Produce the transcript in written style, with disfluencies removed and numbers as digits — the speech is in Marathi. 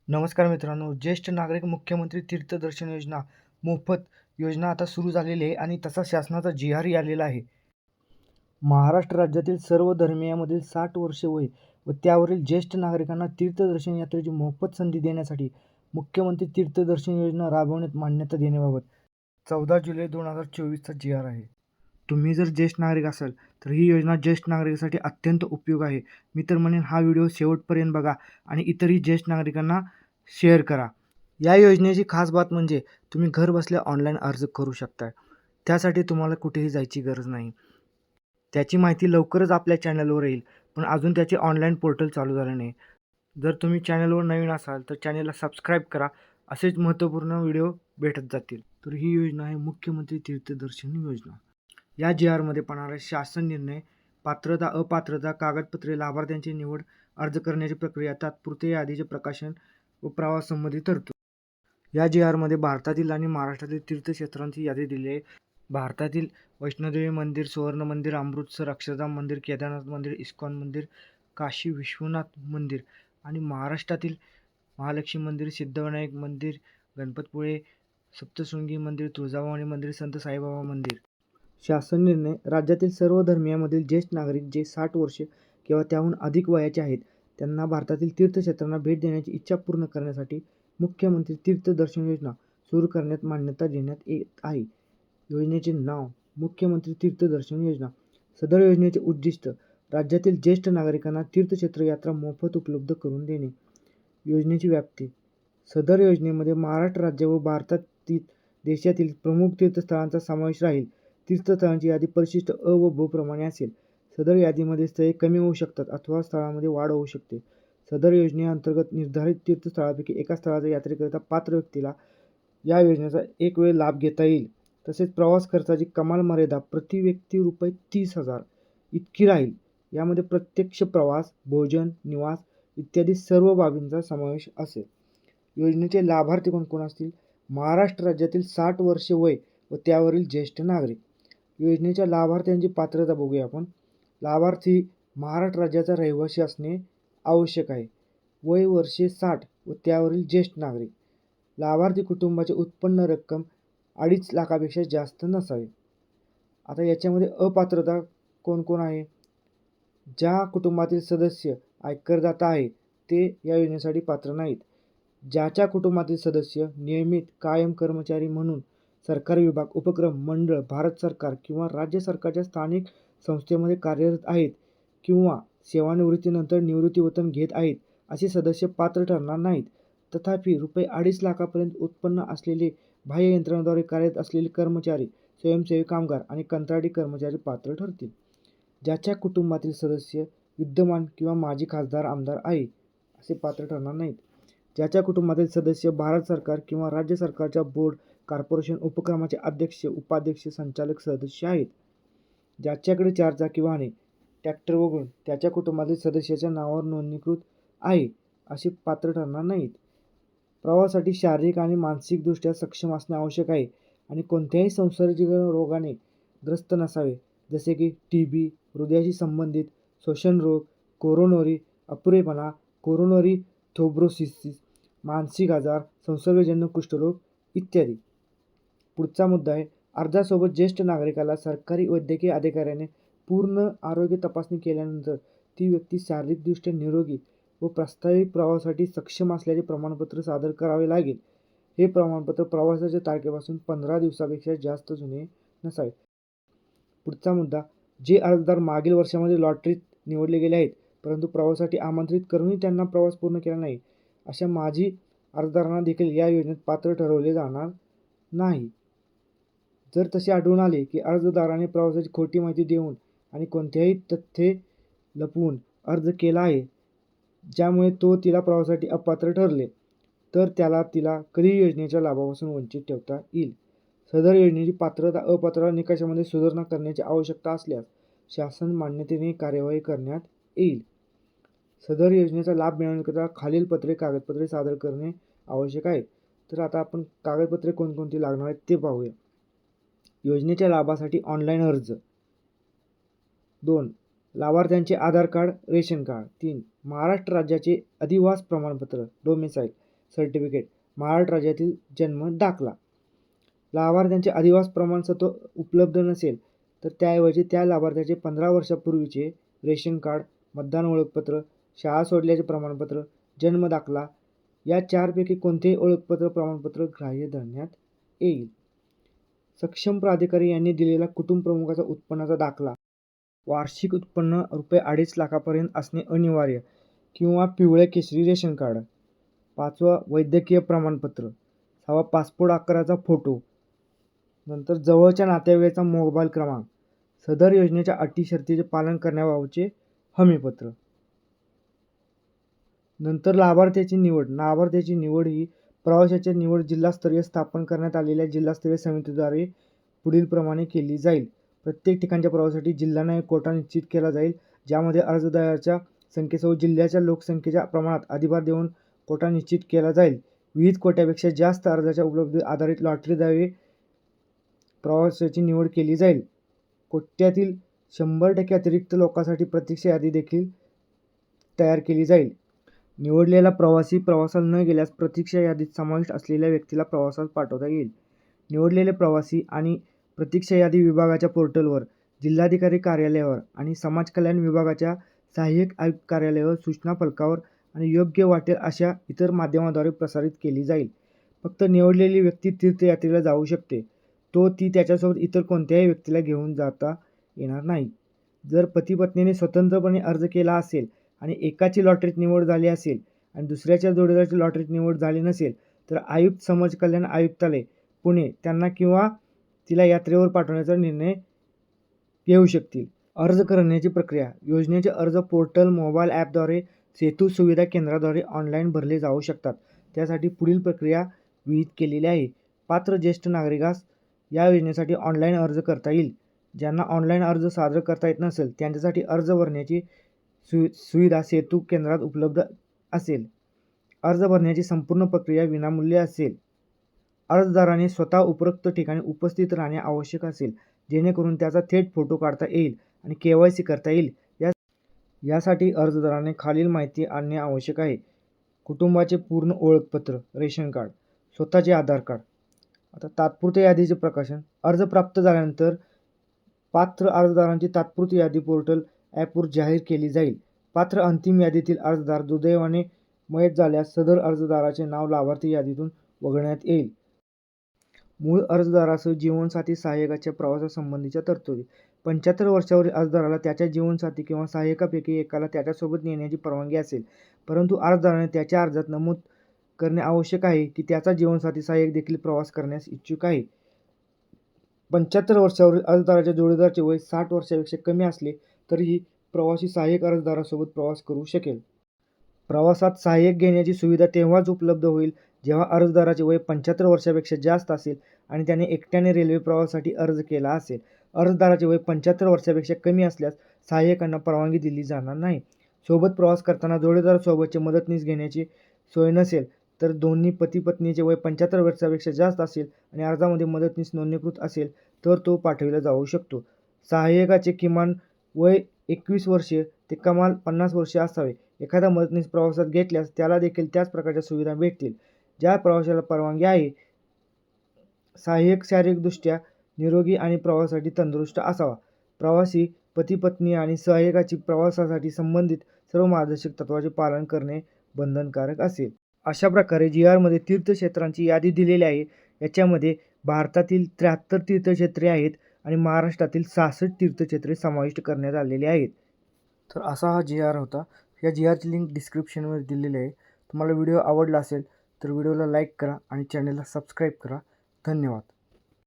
नमस्कार मित्रांनो, ज्येष्ठ नागरिक मुख्यमंत्री तीर्थदर्शन योजना मोफत योजना आता सुरू झालेली आहे आणि तसा शासनाचा जी-आरही आलेला आहे. महाराष्ट्र राज्यातील सर्व धर्मियामधील 60 वर्षे वय व त्यावरील ज्येष्ठ नागरिकांना तीर्थदर्शन यात्रेची मोफत संधी देण्यासाठी मुख्यमंत्री तीर्थदर्शन योजना राबवण्यात मान्यता देण्याबाबत 14 जुलै 2024चा जी-आर आहे. तुम्ही जर ज्येष्ठ नागरिक असाल तर ही योजना ज्येष्ठ नागरिकासाठी अत्यंत उपयोग आहे. मी तर म्हणेन हा व्हिडिओ शेवटपर्यंत बघा आणि इतरही ज्येष्ठ नागरिकांना शेअर करा. या योजनेची खास बात म्हणजे तुम्ही घर बसल्या ऑनलाईन अर्ज करू शकता. त्यासाठी तुम्हाला कुठेही जायची गरज नाही. त्याची माहिती लवकरच आपल्या चॅनलवर येईल, पण अजून त्याचे ऑनलाईन पोर्टल चालू झाले नाही. जर तुम्ही चॅनलवर नवीन असाल तर चॅनलला सबस्क्राईब करा. असेच महत्त्वपूर्ण व्हिडिओ भेटत जातील. तर ही योजना आहे मुख्यमंत्री तीर्थदर्शन योजना. या जी-आरमध्ये पाहणारा शासन निर्णय, पात्रता अपात्रता, कागदपत्रे, लाभार्थ्यांची निवड, अर्ज करण्याची प्रक्रिया, तात्पुरते यादीचे प्रकाशन व प्रवास संबंधित तरतूद. या जी-आरमध्ये भारतातील आणि महाराष्ट्रातील तीर्थक्षेत्रांची यादी दिली आहे. भारतातील वैष्णोदेवी मंदिर, सुवर्ण मंदिर, अमृतसर अक्षरधाम मंदिर, केदारनाथ मंदिर, इस्कॉन मंदिर, काशी विश्वनाथ मंदिर आणि महाराष्ट्रातील महालक्ष्मी मंदिर, सिद्धविनायक मंदिर, गणपतपुळे, सप्तशृंगी मंदिर, तुळजाभवानी मंदिर, संत साईबाबा मंदिर. शासन निर्णय, राज्यातील सर्व धर्मियामधील ज्येष्ठ नागरिक जे 60 वर्षे किंवा त्याहून अधिक वयाचे आहेत त्यांना भारतातील तीर्थक्षेत्रांना भेट देण्याची इच्छा पूर्ण करण्यासाठी मुख्यमंत्री तीर्थदर्शन योजना सुरू करण्यात मान्यता देण्यात येत आहे. योजनेचे नाव मुख्यमंत्री तीर्थदर्शन योजना. सदर योजनेचे उद्दिष्ट राज्यातील ज्येष्ठ नागरिकांना तीर्थक्षेत्र यात्रा मोफत उपलब्ध करून देणे. योजनेची व्याप्ती. सदर योजनेमध्ये महाराष्ट्र राज्य व भारतातील देशातील प्रमुख तीर्थस्थळांचा समावेश राहील. तीर्थस्थळांची यादी परिशिष्ट अ व ब प्रमाणे असेल. सदर यादीमध्ये स्थळे कमी होऊ शकतात अथवा स्थळांमध्ये वाढ होऊ शकते. सदर योजनेअंतर्गत निर्धारित तीर्थस्थळापैकी एका स्थळाच्या यात्रेकरिता पात्र व्यक्तीला या योजनेचा एक वेळ लाभ घेता येईल. तसेच प्रवास खर्चाची कमाल मर्यादा प्रति व्यक्ती ₹30,000 इतकी राहील. यामध्ये प्रत्यक्ष प्रवास, भोजन, निवास इत्यादी सर्व बाबींचा समावेश असेल. योजनेचे लाभार्थी कोण असतील? महाराष्ट्र राज्यातील 60 वर्षे वय व त्यावरील ज्येष्ठ नागरिक. योजनेच्या लाभार्थ्यांची पात्रता बघूया आपण. लाभार्थी महाराष्ट्र राज्याचा रहिवासी असणे आवश्यक आहे. वय वर्षे 60 व त्यावरील ज्येष्ठ नागरिक. लाभार्थी कुटुंबाचे उत्पन्न रक्कम 2.5 लाखापेक्षा जास्त नसावे. आता याच्यामध्ये अपात्रता कोण आहे? ज्या कुटुंबातील सदस्य आयकरदाता आहे ते या योजनेसाठी पात्र नाहीत. ज्याच्या कुटुंबातील सदस्य नियमित कायम कर्मचारी म्हणून सरकारी विभाग, उपक्रम, मंडळ, भारत सरकार किंवा राज्य सरकारच्या स्थानिक संस्थेमध्ये कार्यरत आहेत किंवा सेवानिवृत्तीनंतर निवृत्तीवेतन घेत आहेत असे सदस्य पात्र ठरणार नाहीत. तथापि ₹2.5 लाखापर्यंत उत्पन्न असलेले बाह्य यंत्रणेद्वारे कार्यरत असलेले कर्मचारी, स्वयंसेवी कामगार आणि कंत्राटी कर्मचारी पात्र ठरतील. ज्याच्या कुटुंबातील सदस्य विद्यमान किंवा माजी खासदार, आमदार आहे असे पात्र ठरणार नाहीत. ज्याच्या कुटुंबातील सदस्य भारत सरकार किंवा राज्य सरकारच्या बोर्ड, कॉर्पोरेशन, उपक्रमाचे अध्यक्ष, उपाध्यक्ष, संचालक सदस्य आहेत. ज्याच्याकडे 4 चाकी वाहने, ट्रॅक्टर वगळून त्याच्या कुटुंबातील सदस्याच्या नावावर नोंदणीकृत आहे असे पात्र ठरणार नाहीत. प्रवासासाठी शारीरिक आणि मानसिकदृष्ट्या सक्षम असणे आवश्यक आहे आणि कोणत्याही संसर्गजन्य रोगाने ग्रस्त नसावे, जसे की TB, हृदयाशी संबंधित, श्वसन रोग, कोरोनरी अपुरेपणा, कोरोनरी थ्रोम्बोसिस, मानसिक आजार, संसर्गजन्य कुष्ठरोग इत्यादी. पुढचा मुद्दा आहे, अर्जासोबत ज्येष्ठ नागरिकाला सरकारी वैद्यकीय अधिकाऱ्याने पूर्ण आरोग्य तपासणी केल्यानंतर ती व्यक्ती शारीरिकदृष्ट्या निरोगी व प्रास्ताविक प्रवासासाठी सक्षम असल्याचे प्रमाणपत्र सादर करावे लागेल. हे प्रमाणपत्र प्रवासाच्या तारखेपासून 15 दिवसापेक्षा जास्त जुने नसावे. पुढचा मुद्दा, जे अर्जदार मागील वर्षामध्ये लॉटरीत निवडले गेले आहेत परंतु प्रवासासाठी आमंत्रित करूनही त्यांना प्रवास पूर्ण केला नाही, अशा माजी अर्जदारांना देखील या योजनेत पात्र ठरवले जाणार नाही. जर तसे आढळून आले की अर्जदाराने प्रवासाची खोटी माहिती देऊन आणि कोणत्याही तथ्ये लपवून अर्ज केला आहे ज्यामुळे तो तिला प्रवासासाठी अपात्र ठरले, तर तिला कधीही योजनेच्या लाभापासून वंचित ठेवता येईल. सदर योजनेची पात्रता अपात्रता निकषामध्ये सुधारणा करण्याची आवश्यकता असल्यास शासन मान्यतेने कार्यवाही करण्यात येईल. सदर योजनेचा लाभ मिळवण्याकरिता खालील कागदपत्रे सादर करणे आवश्यक आहे. तर आता आपण कागदपत्रे कोणकोणती लागणार आहेत ते पाहूया. योजनेच्या लाभासाठी ऑनलाईन अर्ज. 2. लाभार्थ्यांचे आधार कार्ड, रेशन कार्ड. 3. महाराष्ट्र राज्याचे अधिवास प्रमाणपत्र, डोमेसाईल. सर्टिफिकेट, महाराष्ट्र राज्यातील जन्म दाखला. लाभार्थ्यांचे अधिवास प्रमाणपत्र उपलब्ध नसेल तर त्याऐवजी त्या लाभार्थ्याचे 15 वर्षापूर्वीचे रेशन कार्ड, मतदान ओळखपत्र, शाळा सोडल्याचे प्रमाणपत्र, जन्म दाखला या 4पैकी कोणतेही ओळखपत्र प्रमाणपत्र ग्राह्य धरण्यात येईल. सक्षम प्राधिकारी यांनी दिलेला कुटुंब प्रमुखाचा उत्पन्नाचा दाखला, वार्षिक उत्पन्न ₹2.5 लाखापर्यंत असणे अनिवार्य किंवा पिवळे केशरी रेशन कार्ड. 5वा वैद्यकीय प्रमाणपत्र. 6वा पासपोर्ट आकाराचा फोटो. नंतर जवळच्या नातेवाईकाचा मोबाईल क्रमांक. सदर योजनेच्या अटी शर्तीचे पालन करण्याबाबतचे हमीपत्र. नंतर लाभार्थ्याची निवड. लाभार्थ्याची निवड ही प्रवाशाच्या निवड जिल्हास्तरीय स्थापन करण्यात आलेल्या जिल्हास्तरीय समितीद्वारे पुढीलप्रमाणे केली जाईल. प्रत्येक ठिकाणच्या प्रवासासाठी जिल्हा कोटा निश्चित केला जाईल, ज्यामध्ये अर्जदाराच्या संख्येसह जिल्ह्याच्या लोकसंख्येच्या प्रमाणात अधिभार देऊन कोटा निश्चित केला जाईल. विविध कोट्यापेक्षा जास्त अर्जाच्या उपलब्धतेवर आधारित लॉटरीद्वारे प्रवाशाची निवड केली जाईल. कोट्यातील 100% अतिरिक्त लोकांसाठी प्रतीक्षा यादी देखील तयार केली जाईल. निवडलेला प्रवासी प्रवासाला न गेल्यास प्रतीक्षा यादीत समाविष्ट असलेल्या व्यक्तीला प्रवासास पाठवता येईल. निवडलेले प्रवासी आणि प्रतीक्षा यादी विभागाच्या पोर्टलवर, जिल्हाधिकारी कार्यालयावर आणि समाज कल्याण विभागाच्या सहाय्यक आयुक्त कार्यालयावर, सूचना फलकावर आणि योग्य वाटेल अशा इतर माध्यमांद्वारे प्रसारित केली जाईल. फक्त निवडलेली व्यक्ती तीर्थयात्रेला जाऊ शकते. ती त्याच्यासोबत इतर कोणत्याही व्यक्तीला घेऊन जाता येणार नाही. जर पती-पत्नीने स्वतंत्रपणे अर्ज केला असेल आणि एकाची लॉटरीत निवड झाली असेल आणि दुसऱ्याच्या जोडीदाराची लॉटरीत निवड झाली नसेल तर आयुक्त, समाज कल्याण आयुक्तालय, पुणे त्यांना किंवा तिला यात्रेवर पाठवण्याचा निर्णय घेऊ शकतील. अर्ज करण्याची प्रक्रिया. योजनेचे अर्ज पोर्टल, मोबाईल ॲपद्वारे, सेतू सुविधा केंद्राद्वारे ऑनलाईन भरले जाऊ शकतात. त्यासाठी पुढील प्रक्रिया विहित केलेली आहे. पात्र ज्येष्ठ नागरिकास या योजनेसाठी ऑनलाईन अर्ज करता येईल. ज्यांना ऑनलाईन अर्ज सादर करता येत नसेल त्यांच्यासाठी अर्ज भरण्याची सुविधा सेतू केंद्रात उपलब्ध असेल. अर्ज भरण्याची संपूर्ण प्रक्रिया विनामूल्य असेल. अर्जदाराने स्वतः उपरोक्त ठिकाणी उपस्थित राहणे आवश्यक असेल, जेणेकरून त्याचा थेट फोटो काढता येईल आणि KYC करता येईल. यासाठी अर्जदाराने खालील माहिती आणणे आवश्यक आहे. कुटुंबाचे पूर्ण ओळखपत्र, रेशन कार्ड, स्वतःचे आधार कार्ड. आता तात्पुरत्या यादीचे प्रकाशन. अर्ज प्राप्त झाल्यानंतर पात्र अर्जदारांची तात्पुरती यादी पोर्टल ॲपवर जाहीर केली जाईल. पात्र अंतिम यादीतील अर्जदार दुर्दैवाने मयत झाल्यास सदर अर्जदाराचे नाव लाभार्थी यादीतून वगळण्यात येईल. मूळ अर्जदारासह जीवनसाथी सहाय्यकाच्या प्रवासासंबंधीच्या तरतुदी. 75 वर्षावरील अर्जदाराला त्याच्या जीवनसाथी किंवा सहाय्यकापैकी एकाला त्याच्यासोबत नेण्याची परवानगी असेल, परंतु अर्जदाराने त्याच्या अर्जात नमूद करणे आवश्यक आहे की त्याचा जीवनसाथी सहाय्यक देखील प्रवास करण्यास इच्छुक आहे. 75 वर्षावरील अर्जदाराच्या जोडीदाराचे वय 60 वर्षापेक्षा कमी असले तरीही प्रवासी सहाय्यक अर्जदारासोबत प्रवास करू शकेल. प्रवासात सहाय्यक घेण्याची सुविधा तेव्हाच उपलब्ध होईल जेव्हा अर्जदाराचे वय 75 वर्षापेक्षा जास्त असेल आणि त्याने एकट्याने रेल्वे प्रवासासाठी अर्ज केला असेल. अर्जदाराचे वय 75 वर्षापेक्षा कमी असल्यास सहाय्यकांना परवानगी दिली जाणार नाही. सोबत प्रवास करताना जोडीदारासोबतचे मदतनीस घेण्याची सोय नसेल तर दोन्ही पती-पत्नीचे वय 75 वर्षापेक्षा जास्त असेल आणि अर्जामध्ये मदतनीस नोंदणीकृत असेल तर तो पाठविला जाऊ शकतो. सहाय्यकाचे किमान वय 21 वर्षे ते कमाल 50 वर्षे असावे. एखादा मदतनीस प्रवासात घेतल्यास त्याला देखील त्याच प्रकारच्या सुविधा भेटतील. ज्या प्रवाशाला परवानगी आहे. सहाय्यक शारीरिकदृष्ट्या निरोगी आणि प्रवासासाठी तंदुरुस्त असावा. प्रवासी, पती-पत्नी आणि सहाय्यकाची प्रवासासाठी संबंधित सर्व मार्गदर्शक तत्त्वांचे पालन करणे बंधनकारक असेल. अशा प्रकारे GRमध्ये तीर्थक्षेत्रांची यादी दिलेली आहे. याच्यामध्ये भारतातील 73 तीर्थक्षेत्रे आहेत आणि महाराष्ट्रातील 66 तीर्थक्षेत्रे समाविष्ट करण्यात आलेली आहेत. तर असा हा GR होता. या GRची लिंक डिस्क्रिप्शनमध्ये दिलेली आहे. तुम्हाला व्हिडिओ आवडला असेल तर व्हिडिओला लाईक करा आणि चॅनलला सबस्क्राईब करा. धन्यवाद.